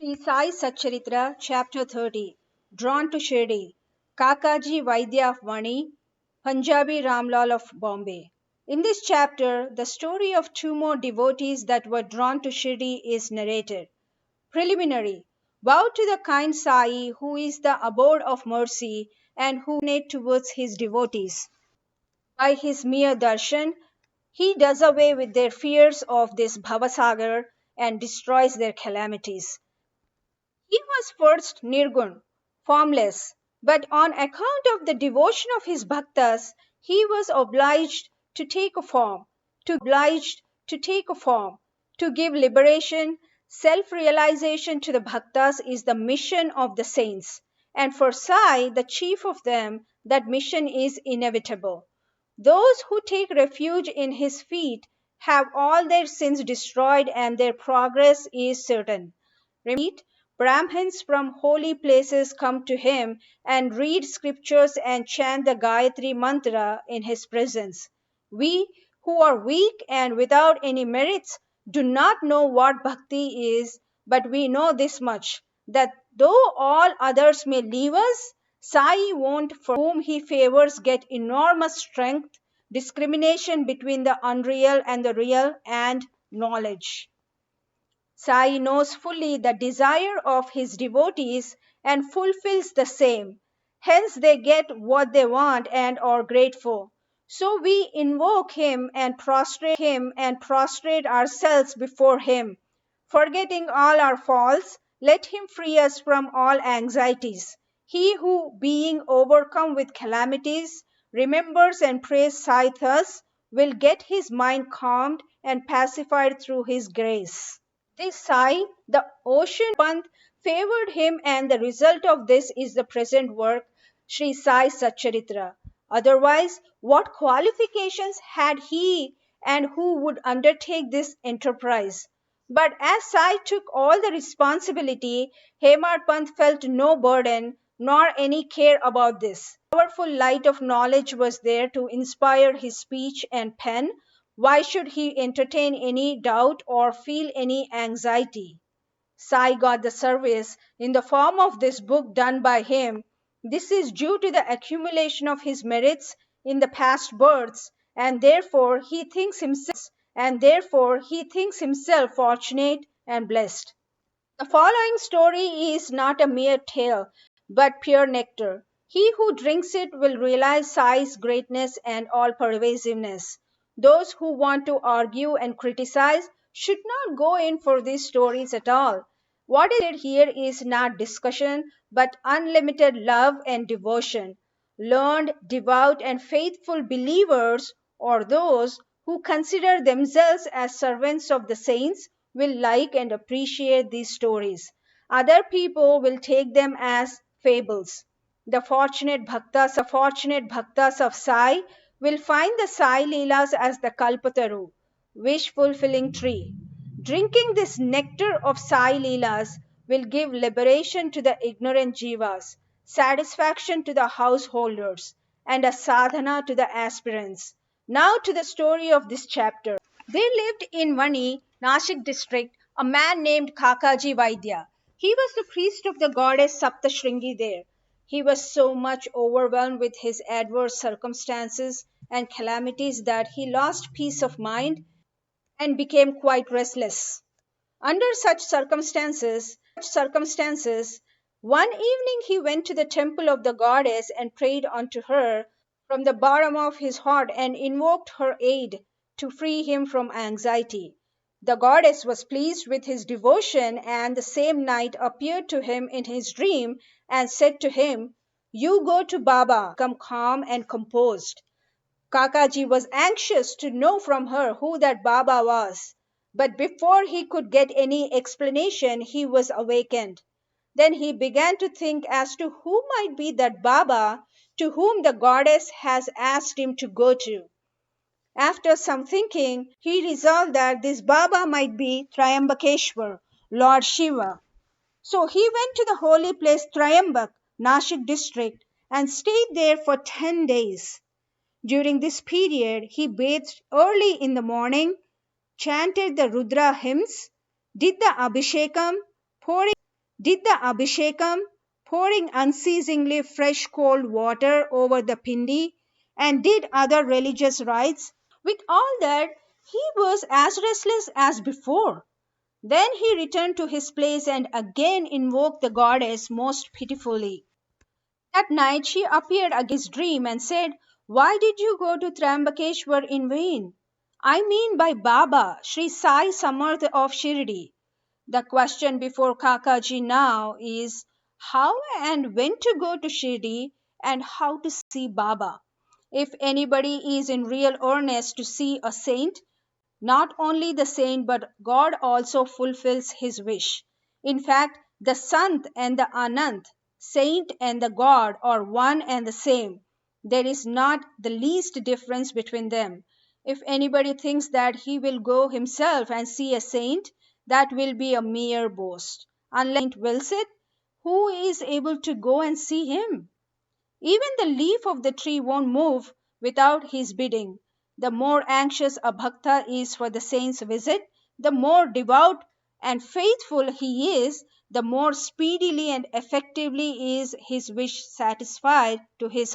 Sri Sai Satcharitra, Chapter 30, Drawn to Shirdi, Kakaji Vaidya of Vani, Punjabi Ramlal of Bombay. In this chapter, the story of two more devotees that were drawn to Shirdi is narrated. Preliminary. Bow to the kind Sai, who is the abode of mercy and who is towards his devotees. By his mere darshan, he does away with their fears of this Bhavasagar and destroys their calamities. He was first nirgun, formless, but on account of the devotion of his bhaktas, he was obliged to take a form, to give liberation, self-realization to the bhaktas is the mission of the saints, and for Sai, the chief of them, that mission is inevitable. Those who take refuge in his feet have all their sins destroyed and their progress is certain. Repeat, Brahmins from holy places come to him and read scriptures and chant the Gayatri mantra in his presence. We, who are weak and without any merits, do not know what bhakti is, but we know this much, that though all others may leave us, Sai won't, for whom he favors, get enormous strength, discrimination between the unreal and the real, and knowledge. Sai knows fully the desire of his devotees and fulfills the same. Hence they get what they want and are grateful. So we invoke him and prostrate ourselves before him. Forgetting all our faults, let him free us from all anxieties. He who, being overcome with calamities, remembers and prays Sai thus, will get his mind calmed and pacified through his grace. This Sai, the ocean Panth, favored him, and the result of this is the present work, Sri Sai Satcharitra. Otherwise, what qualifications had he and who would undertake this enterprise? But as Sai took all the responsibility, Hemad Panth felt no burden nor any care about this. The powerful light of knowledge was there to inspire his speech and pen. Why should he entertain any doubt or feel any anxiety? Sai got the service in the form of this book done by him. This is due to the accumulation of his merits in the past births, and therefore he thinks himself fortunate and blessed. The following story is not a mere tale, but pure nectar. He who drinks it will realize Sai's greatness and all pervasiveness. Those who want to argue and criticize should not go in for these stories at all. What is here is not discussion, but unlimited love and devotion. Learned, devout, and faithful believers, or those who consider themselves as servants of the saints, will like and appreciate these stories. Other people will take them as fables. The fortunate bhaktas of Sai will find the Sai Leelas as the Kalpataru, wish-fulfilling tree. Drinking this nectar of Sai Leelas will give liberation to the ignorant jivas, satisfaction to the householders, and a sadhana to the aspirants. Now to the story of this chapter. There lived in Vani, Nashik district, a man named Kakaji Vaidya. He was the priest of the goddess Saptashringi there. He was so much overwhelmed with his adverse circumstances and calamities that he lost peace of mind and became quite restless. Under such circumstances, one evening he went to the temple of the goddess and prayed unto her from the bottom of his heart and invoked her aid to free him from anxiety. The goddess was pleased with his devotion and the same night appeared to him in his dream and said to him, "You go to Baba, come calm and composed." Kakaji was anxious to know from her who that Baba was, but before he could get any explanation, he was awakened. Then he began to think as to who might be that Baba to whom the goddess has asked him to go to. After some thinking, he resolved that this Baba might be Triambakeshwar, Lord Shiva. So he went to the holy place Triambak, Nashik district, and stayed there for 10 days. During this period, he bathed early in the morning, chanted the Rudra hymns, did the Abhishekam, did the Abhishekam, pouring unceasingly fresh cold water over the pindi, and did other religious rites. With all that, he was as restless as before. Then he returned to his place and again invoked the goddess most pitifully. That night she appeared again in his dream and said, "Why did you go to Trambakeshwar in vain? I mean by Baba, Sri Sai Samarth of Shirdi. The question before Kakaji now is how and when to go to Shirdi and how to see Baba. If anybody is in real earnest to see a saint, not only the saint but God also fulfills his wish. In fact, the Sant and the Anant, saint and the God, are one and the same. There is not the least difference between them. If anybody thinks that he will go himself and see a saint, that will be a mere boast. Unless Saint wills it, who is able to go and see him? Even the leaf of the tree won't move without his bidding. The more anxious a bhakta is for the saint's visit, the more devout and faithful he is, the more speedily and effectively is his wish satisfied to his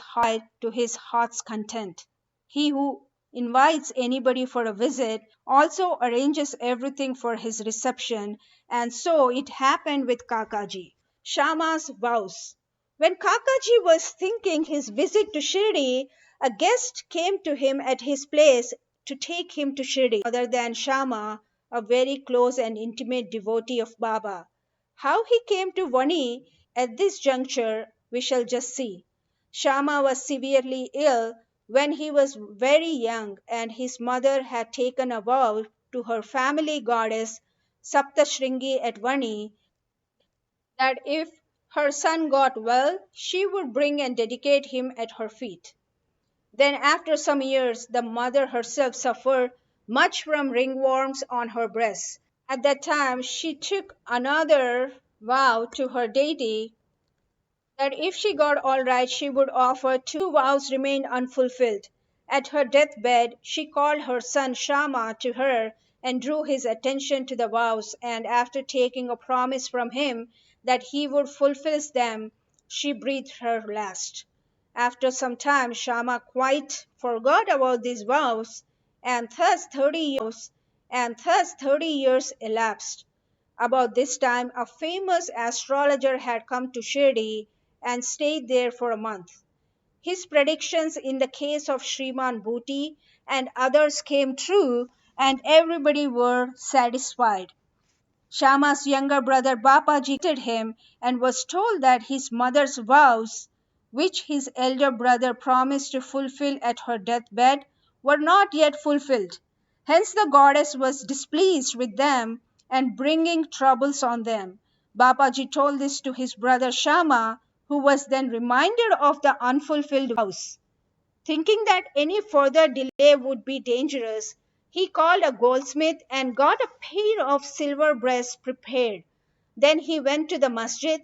heart's content. He who invites anybody for a visit also arranges everything for his reception, and so it happened with Kakaji. Shama's vows. When Kakaji was thinking his visit to Shirdi, a guest came to him at his place to take him to Shirdi. Other than Shama, a very close and intimate devotee of Baba. How he came to Vani at this juncture we shall just see. Shama was severely ill when he was very young, and his mother had taken a vow to her family goddess Saptashringi at Vani that if her son got well, she would bring and dedicate him at her feet. Then, after some years, the mother herself suffered much from ringworms on her breasts. At that time, she took another vow to her deity that if she got all right, she would offer two vows remained unfulfilled. At her deathbed, she called her son Shama to her and drew his attention to the vows, and after taking a promise from him that he would fulfill them, she breathed her last. After some time, Shama quite forgot about these vows, and thus 30 years elapsed. About this time, a famous astrologer had come to Shirdi and stayed there for a month. His predictions in the case of Shriman Bhuti and others came true, and everybody were satisfied. Shama's younger brother Bapaji visited him and was told that his mother's vows, which his elder brother promised to fulfill at her deathbed, were not yet fulfilled. Hence the goddess was displeased with them and bringing troubles on them. Bapaji told this to his brother Shama, who was then reminded of the unfulfilled vows. Thinking that any further delay would be dangerous, he called a goldsmith and got a pair of silver breasts prepared. Then he went to the masjid,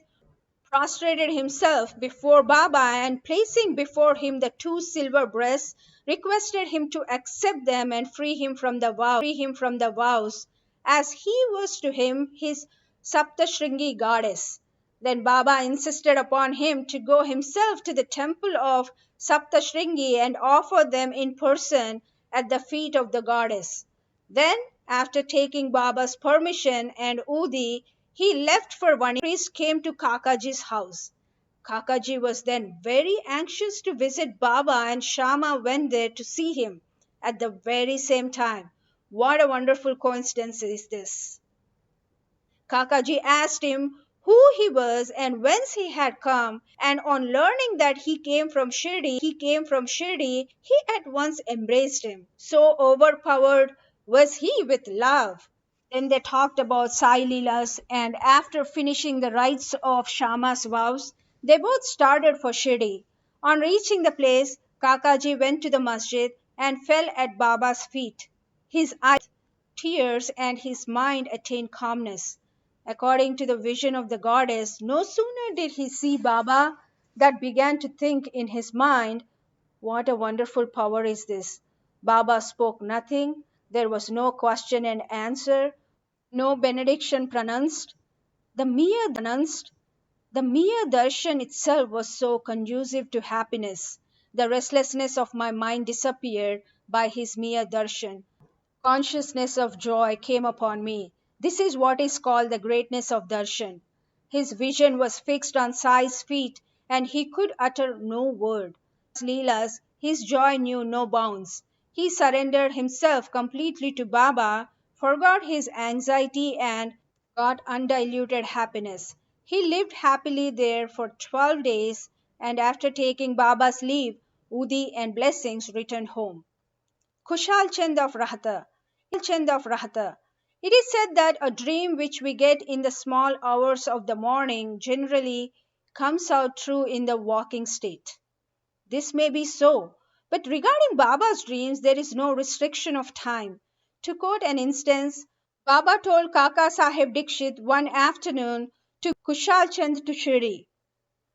prostrated himself before Baba, and placing before him the two silver breasts, requested him to accept them and free him from the vows, as he was to him his Saptashringi goddess. Then Baba insisted upon him to go himself to the temple of Saptashringi and offer them in person at the feet of the goddess. Then, after taking Baba's permission and Udi, he left for Vani. Priest came to Kakaji's house. Kakaji was then very anxious to visit Baba, and Shama went there to see him at the very same time. What a wonderful coincidence is this! Kakaji asked him who he was and whence he had come, and on learning that he came from Shirdi, he at once embraced him. So overpowered was he with love. Then they talked about Sai Leelas, and after finishing the rites of Shama's vows, they both started for Shirdi. On reaching the place, Kakaji went to the masjid and fell at Baba's feet. His eyes tears and his mind attained calmness. According to the vision of the goddess, no sooner did he see Baba than began to think in his mind, what a wonderful power is this. Baba spoke nothing, there was no question and answer, no benediction pronounced. The mere darshan itself was so conducive to happiness. The restlessness of my mind disappeared by his mere darshan. Consciousness of joy came upon me. This is what is called the greatness of darshan. His vision was fixed on Sai's feet, and he could utter no word. Leelas, his joy knew no bounds. He surrendered himself completely to Baba, forgot his anxiety, and got undiluted happiness. He lived happily there for 12 days, and after taking Baba's leave, Udi and blessings, returned home. Kushal Chand of Rahata. It is said that a dream which we get in the small hours of the morning generally comes out true in the waking state. This may be so, but regarding Baba's dreams, there is no restriction of time. To quote an instance, Baba told Kaka Sahib Dikshit one afternoon to Kushal Chand to Shirdi.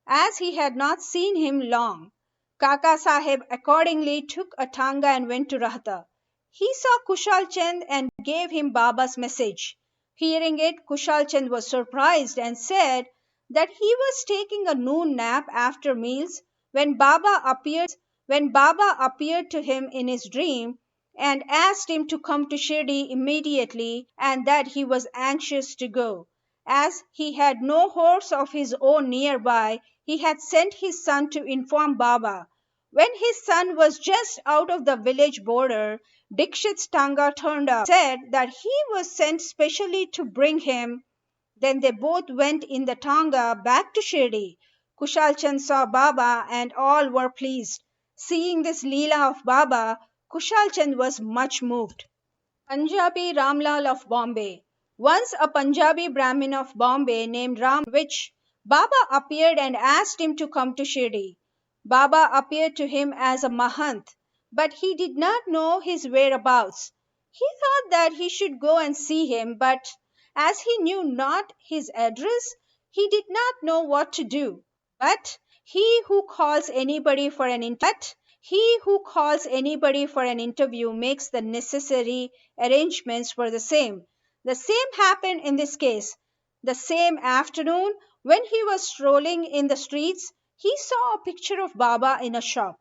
As he had not seen him long, Kaka Sahib accordingly took a tanga and went to Rahata. He saw Kushal Chand and gave him Baba's message. Hearing it, Kushal Chand was surprised and said that he was taking a noon nap after meals when Baba appeared to him in his dream and asked him to come to Shirdi immediately and that he was anxious to go. As he had no horse of his own nearby, he had sent his son to inform Baba. When his son was just out of the village border, Dikshit's tanga turned up, said that he was sent specially to bring him. Then they both went in the tanga back to Shirdi. Kushal Chand saw Baba and all were pleased. Seeing this Leela of Baba, Kushal Chand was much moved. Punjabi Ramlal of Bombay. Once a Punjabi Brahmin of Bombay named Ram, which Baba appeared and asked him to come to Shirdi. Baba appeared to him as a Mahant, but he did not know his whereabouts. He thought that he should go and see him, but as he knew not his address, he did not know what to do. But he who calls anybody for an interview makes the necessary arrangements for the same. The same happened in this case. The same afternoon, when he was strolling in the streets, he saw a picture of Baba in a shop.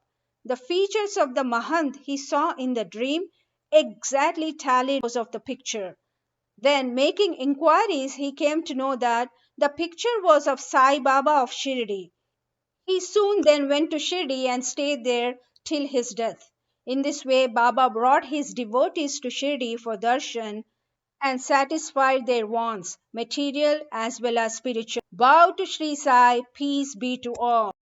The features of the Mahant he saw in the dream exactly tallied with those of the picture. Then, making inquiries, he came to know that the picture was of Sai Baba of Shirdi. He soon then went to Shirdi and stayed there till his death. In this way, Baba brought his devotees to Shirdi for darshan and satisfied their wants, material as well as spiritual. Bow to Sri Sai, peace be to all.